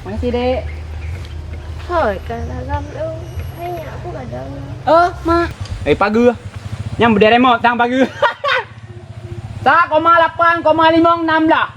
Makasih, Dek. Hỏi cả là găm đâu, hay nhà cũng ở đâu. Ma. Pagi. Yang berdiri mau tang pagi. 1,8,56 lah.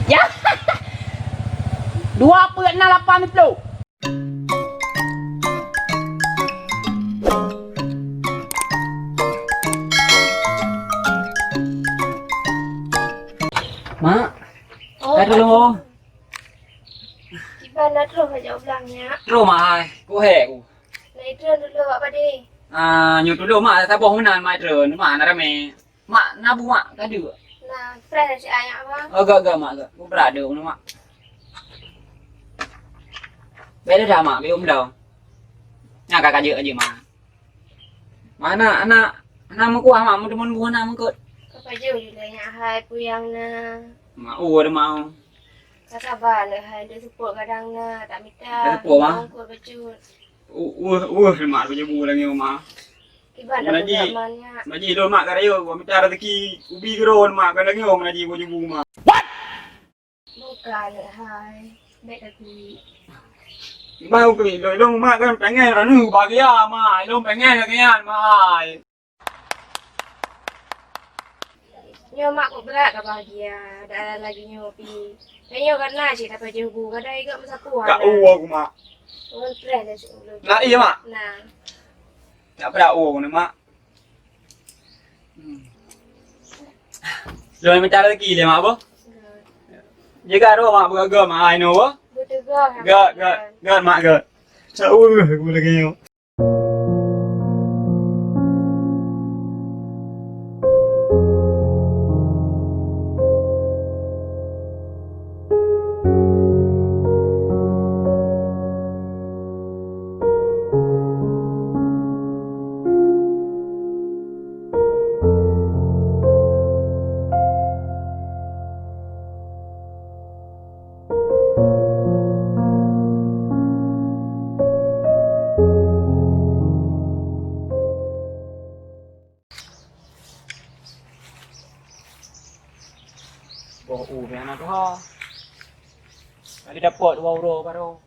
Ya. 2,80. Mak, Ồ, cái lô, chị ba nói rồi phải giấu lăng nhá. lô mà ai, cô hẹ cô. Lấy trơn được lừa bà đi. Nhiều tuổi lô mà, ta bỏ hôm nay mai trời, nó mà nó ra mẹ, mà na bu mà, cái được. Là phải là chị ai nhá bác. Gờ mà, cũng đã được nó mà. Bé nó ra mà, bé ôm đầu. Nhà cả dự gì mà. Mà nó mới qua mà, muốn mua nó mới cất. Có phải giữ gì lấy nhà hai buyang na. Mà ua đâu mà không. Các bà bà nữa hai đứa support cái đăng na, đã mít ta. Đứa support á? Không có bà chú. Ua mà bây giờ bu là nhiều mà. Cái bạn đã buyang mà nha. Mà gì đâu mà cái đấy rồi, mà cha ra thì ubi cái rồi mà cái đấy nhiều mà gì bây giờ bu mà. Bố cả nữa hai. Mẹ đã thì. Bao cái lời đâu mà cái bánh nghe nó hử bà cái à mà, đâu bánh nghe là cái à mà. Nyo mak ko berat ka bahagia dah lagi nyopi. Nyo kan na sih dapat jugu ka dai ka masa kuah. Cả ua cũng mà. Orang trend dah sebelum. Là iya mà. Nah. Đã phải ua nữa mà. Rồi mình cha ra kỳ liền mà bố. Với cái đó mà gờ mà ai nữa bố. Betul Gờ mà gờ. Sao ui ui là nhiều. Bộ ủ về nó đó. Đi đập bột vào rồi vào đâu.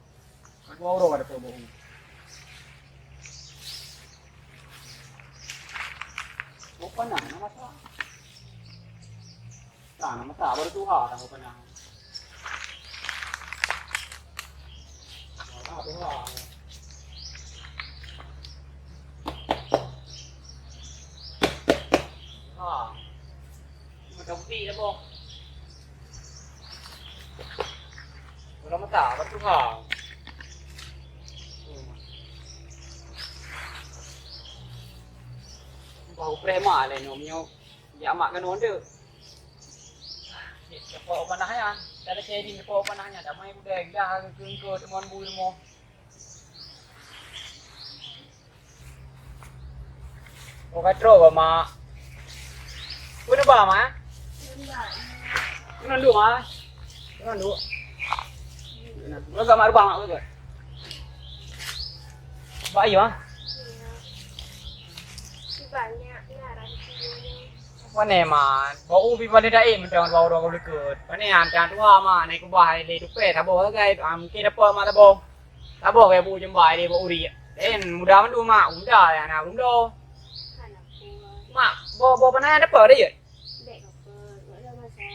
Vào rồi đập bộ. Bộ con nào nó mất. Tả nó mất tả vào tu hả thằng con nào. Đó tu hả. Mình đồng ti đó bộ. Nó mất tả vào tu hả. Bau prema le nom nyo. Ya mak kan onde. Po panahnya. Ada shading po panahnya damai budaya dah keun ke temon bu mo. Okai tro ba ma. Udah ba ma? Nó đủ mà. Nó đủ. Nó gambar bang aku ke. Baik ya. Banyak narang videonya. วันนี้มาบอกอู้พี่วันนี้ได้เองมันจะวันเราก็เลยเกิดวันนี้อ่านจานทั่วมาในกูบ่ายเลยทุกเป้ถ้าบอกว่าไงกินเปิดมาถ้าบอกไงบูจมบ่ายเลยบอกอุริเอ็นมุดามันดูมาอุ้มได้อะนะอุ้มโด Anak gua. มาบอกปัญหาถ้าเปิดได้เยอะ Dek apa? Wala masa.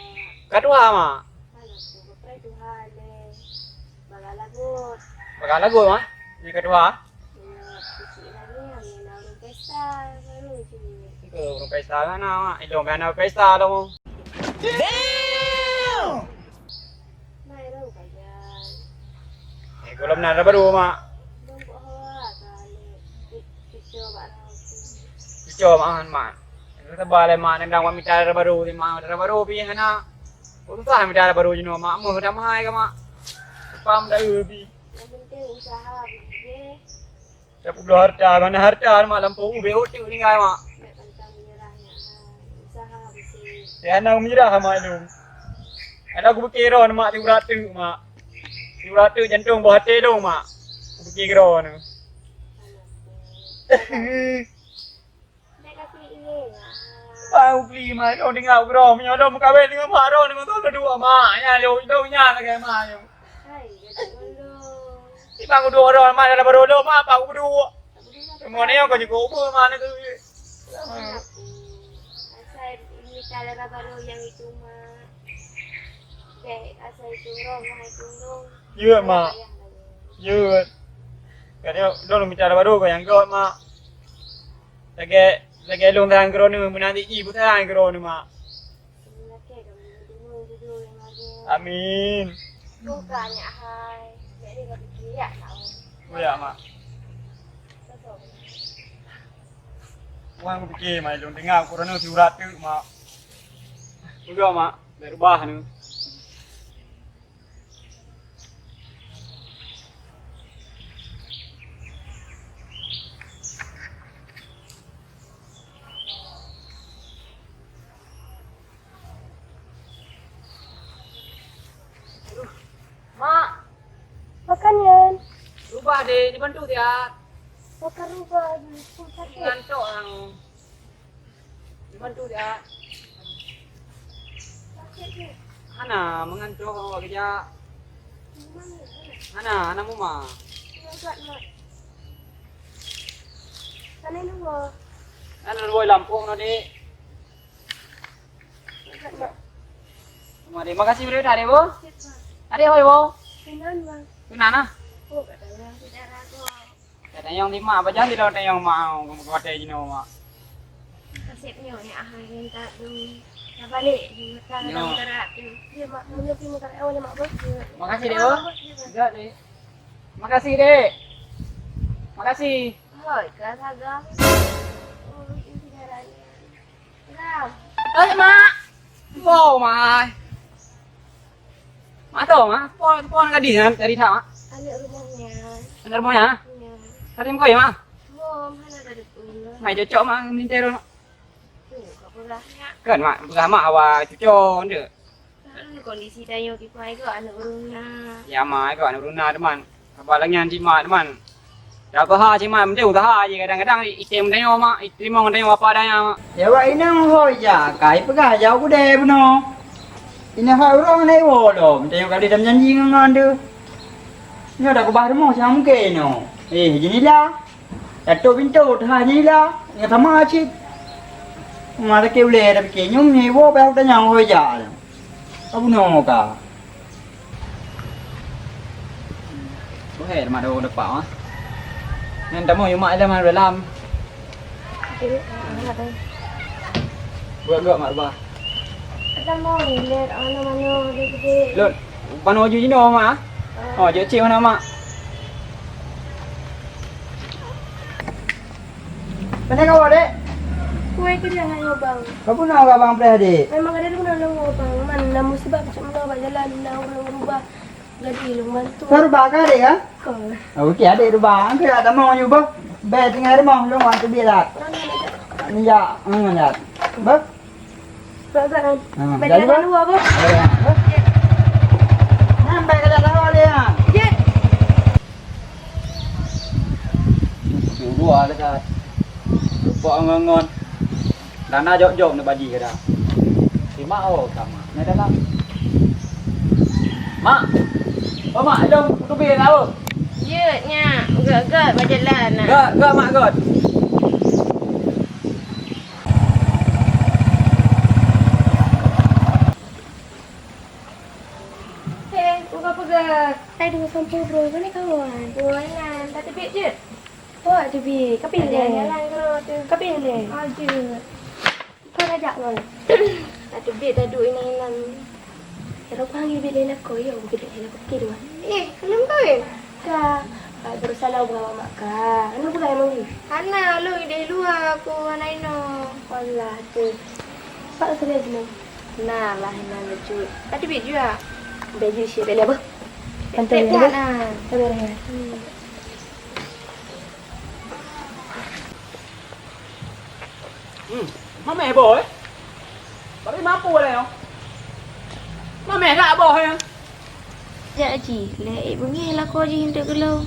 กัดทั่วมา Anak gua pa Tuhan le. Bagalagot. ประกาศแล้วกูมั้ยนี่กัดทั่ว Kecil lagi yang nalu pesta baru je. เออลงไปสตาร์นะไอ้ลงไปนะไปสตาร์แล้วมั้ง Mai đâu kajan. ไอ้กูลำนันเราไปดูมา Dong ko hawa kali. Kicau barang. จอมาหันมารัฐบาลเลยมาดังว่ามีใจเราไปดูที่มาเราไปดูพี่ฮะนะผมต้องการมีใจเราไปดูจริงๆมามือทำให้ก็มาปั๊มได้พี่ Yang penting usaha begini.แต่พวกเราhartaมาลำโพงเบลจิ้วนี่ไงมา Mek pantang menyerahnya. Usaha bisnis. แต่อันนั้นมีราคาไม่รู้อันนั้นกูไปเกโรนมาที่รัฐตื่นจันทร์บอกเตโดมากูไปเกโรน Anakku. Mek kasih ini ya. Aku beli mah, orang tinggal berapa, punya orang muka beli dengan marah dengan tu dua mah, ya lo itu nya lagi mah, Hai, gitu dulu. Di bang dua orang mana ada baru mak bang dua. Semua ni aku juga ubah mana tu. Asal ini cara baru yang itu mah. Asal itu rong. Ya mak. Ya. Kadang dulu bicara baru kau yang kau mak. Lagi long tahan kerana menanti ibu tahan kerana mak. Amin. Bukannya hai. Jadi enggak pikir ya tahu. Oh ya mak. Wang aku fikir mak long tengah kerana surat tu mak. Udah mak, dah rubah ni. Mak, Makan yan. rubah deh, dibantu dia. Makan rubah. Ngantuk ang. Dibantu dia. Ana mengantuk awak kerja. Ana mu mah. Sana dulu. Ana luai Lampung nanti. Mari, makasih bro tadi bu. Tadi hoi bu. Kenan bang. Kenapa? Oh, katanya tidak ragu. Katanya yang lima apa jangan tidak ada yang mau kata ini mak. Kasihnya ni ahai minta tu. Dah balik. Kita dah terak tu. Dia mak punya punya kat awak mak bos. Makasih deh bu. Enggak deh. Makasih deh. Makasih. Hoi, kasagam. Oh, ini tidak ragu. Ram. Eh mak. Wow mak. Mak tahu mak. Pon kan dari tak mak. Ada rumahnya. Ada rumahnya. Punya. Tadi kau ya mak. Bom, mana ada pula. Mai cocok mak minta dulu. Tu, kau pula. Kan mak, bukan mak awak cocok dia. Kondisi tayo kipai ko ano uruna. Ya mak kau anak Bruna teman. Apalagi nanti mak teman. Dah ha cik mak mesti usaha je kadang-kadang item tanya mak, item mau tanya apa adanya mak. Ya vậy nó thôi dạ cái cả giàu của đêm nó ini phải orang này vô rồi mình tengok kali dalam janji ngan tu ni ada kebar mau macam ke no jadi lah Dato pintu dah jadi lah ni sama aja mara kêu lệ tapi ke nhung ni vô bao ta nhau thôi dạ apa no ka Boleh mak dah depan ah. Yang tamu yang mak dalam dalam. Buat mak bah. Kita mau lihat mana-mana gede. Lud, pano ju jino mak. Oh, je cik mana mak. Mana kau ada Kue ke dia hanya bang. kau pun nak abang pernah ada Memang ada pun ada bang. Mana musibah macam mana bang jalan nak berubah. Jadi lu bantu. kau bakar ada kan Kau. Okey ada bang ke ada mau juga bet tinggal mau lu want to be that ni ya ya bah Bagan. Ah, Badan jadi, Bang? lu apa? Nampak ke dalam awal ya? Je. Dua ada kat. Lupa ngon. Dana jok-jok ni baji ke dah. Si mak oh sama. Ni dalam. Mak. Oh mak, jom tu pergi tahu. Je nya. Gak berjalan nak. Gak mak gak. Buka pegang. Saya dua sampai bro. Mana kawan? Bualan. Tak tebik je. Oh, tebik. Kapil dia. Jalan kalau tu. Kapil dia. Aja. Kau ajak kau. Tak tebik dah duduk ini. Kalau panggil bila nak kau, ya aku bila nak fikir dua. Kenapa kau Kak, berusaha bawa mak kak. Anu bukan emang ni? Ana, lu ide luar aku anak ino. Allah tu. Pak sudah sini. Nah, lah ina lucu. Tak tebik juga. Baju si beli apa? Pantai ya. Nah, tahu ya. Mẹ bồ ấy. Bà biết má pua này không? Má mẹ gạ bò hay không? Dạ chỉ lệ bữa nghe là cô gì được cái lâu.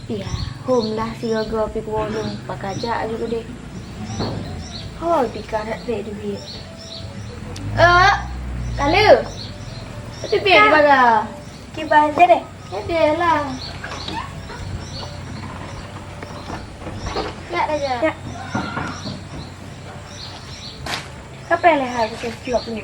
Ya, hôm lah si gaga pergi ke warung pak kajak juga deh. Oh, pika nak dek duit. Kalu. Tapi biar baga. kipas je deh. Ada lah. Tak aja. Ya. Kapan lah harus vlog ni?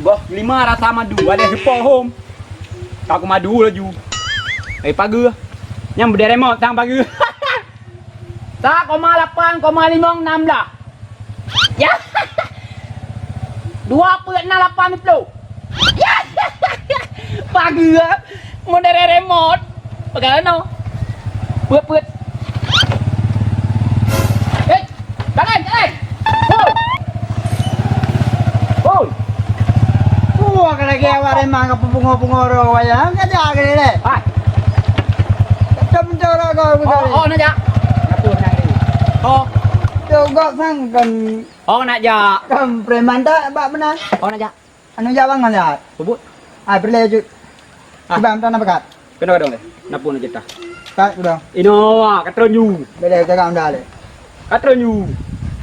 Boh, 5 rasa madu ada sepuluh home. Tak aku madu laju. Pagi. Yang berderemot tang pagi. Tak 8,5 6 dah. Ya. 2.680. Ya. Pagi. Mau dari remote. Pakai no. Put. Jalan. Hoi. Wah, kalau kaya awak remang apa bunga-bunga ro wayang kaja gini deh. Hai. Macam cara kau betul. Oh, nak jak. Apa nak ni? Oh. Juga sang kan Nak jak. kan preman tak bak benar. Nak jak. Anu jawang kan ya. Bubut. Ah, perlu je. Kibam tak nak bekat. Kena dong le. Napa nak cerita? Tak sudah. Ino, katronyu. Boleh cakap anda le. Katronyu.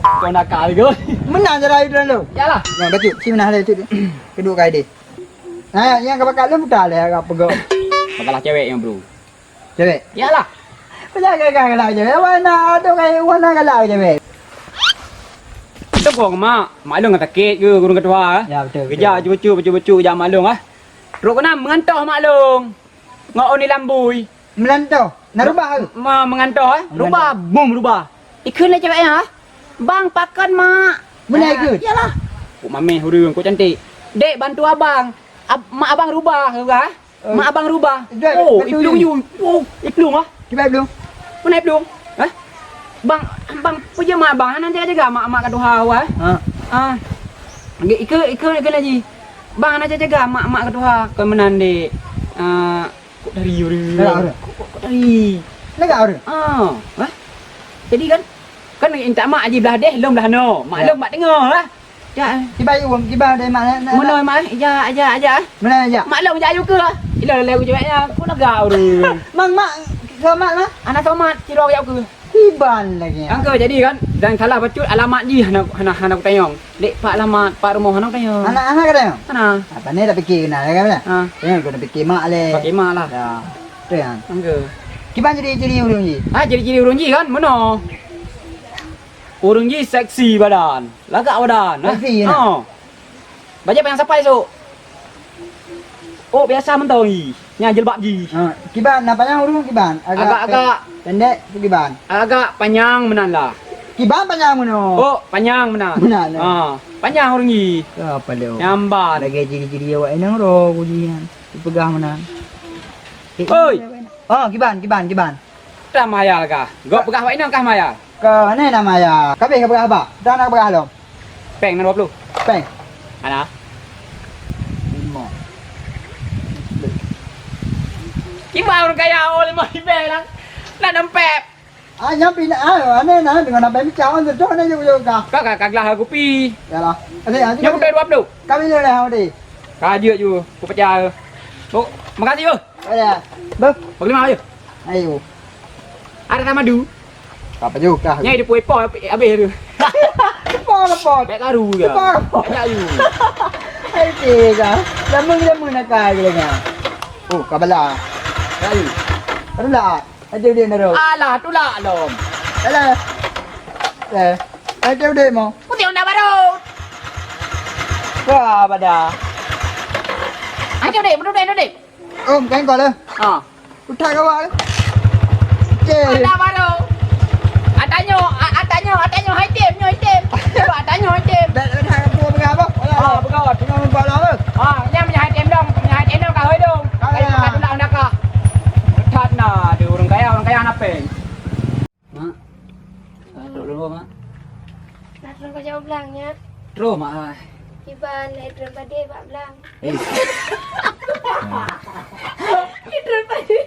Kau nak kali ke? Menang cara itu dulu. Yalah. Yang betul, si menang le tu. Kedua kali dia. Nah, yang kau bekat lu mudah le apa go. Masalah cewek yang bro. Cewek. Yalah. Pasal kau kalau cewek warna tu kayak warna kalau cewek. Kita kau mak long kata kek ke gurung ketua. Ya betul. Kerja cucu kerja mak long ah. Rok kena mengantoh mak long. Ngau ni lambui. Melantau. Nak rubah ke? Mengantoh Rubah, bom rubah. Ikut lah cewek ah. Bang pakan mak. Benar ikut? Yalah. Kok mameh hurung kok cantik. Dek bantu abang. Mak abang rubah ke? Mak abang rubah. Oh, iklung you. Oh, iklung ah. Kibam belum? Mana iklung? Hah? Bang punya mak abang nanti jaga mak kadu hawa. Ikut lagi. Bang nanti jaga mak kadu hawa. Kau menande. Kok dari you. Kok dari. Lega orang. Hah? Jadi kan minta mak aji belah deh, long belah no. Mak long mak tengok lah. Ya. Kibam you, kibam dari mana? Mana mak? Aja. Mana aja? Mak long aja ke? Ila lew ceweknya, kau nak gau ni. Mak selamat lah. Anak somat ciro ya ke? Kibam lagi. Angka jadi kan dan salah bacut alamat ji anak aku tanyong. Dek pak alamat pak rumah anak tanyong. Anak kata. Sana. Apa ni dah fikir kenal kan? Tengok kau dah fikir mak le. Pakai mak lah. Ya. Tu yang. Angka. Kibam jadi urung ji. Jadi urung ji kan? Mana? Urung ji seksi badan. Lagak badan. Seksi ya. Baca yang sampai esok. Oh, biasa mentau ni. Yang jilbab ji. Kibam nampaknya urung kibam. Agak pendek kibam. Agak panjang menan lah. Kibam panjang mana? Oh, panjang menan. Menan. Panjang urung ji. Apa lu? Nyambar. Ada ciri-ciri awak enang ro kujian. Dipegang menan. Oi. Oh, kibam. Dah maya kah? Gok pegah wak inang kah maya? Ke ni nama ya. Kabeh ke pegah apa? Dah nak pegah lo. Peng nan 20. Peng. Ana. 5. Gimana orang kaya lima peng lang. Nak nempep. Yang pina ni dengan nampak macam tu ni juga. Kak gelah kopi. Yalah. Ada Yang udah 20. Kami ni lah tadi. Kaji je, aku percaya. Oh, makasih yo. Ada. Bang. Bagi mana je? Ayo. Ada sama madu. Apa juga? Nyai dia puai po habis tu. Pot. Bek karu ke? Banyak you. Hai tiga. Lemung nak kaya gilanya. Oh, kabala. Kali. Ada dia naro. Alah, tu lah lom. Alah. Ada dia mau. Putih nak baru. Wah, pada. Ada dek. Om, kan kau lah. Utak kau lah. Ada baru. Atanya hai tem. Coba atanya hai tem. Dah kau pergi apa? Begot. Tengok nampak lah. Ni punya hai tem dong. Punya hai tem dong kau dong. Kau tu lah nak kah? Tat na, dia orang kaya nak peng. Mak. Dulu mak. Nak kau jauh belangnya. Terus mak. Iban ledron pada bak belang. Eh. Ledron pada.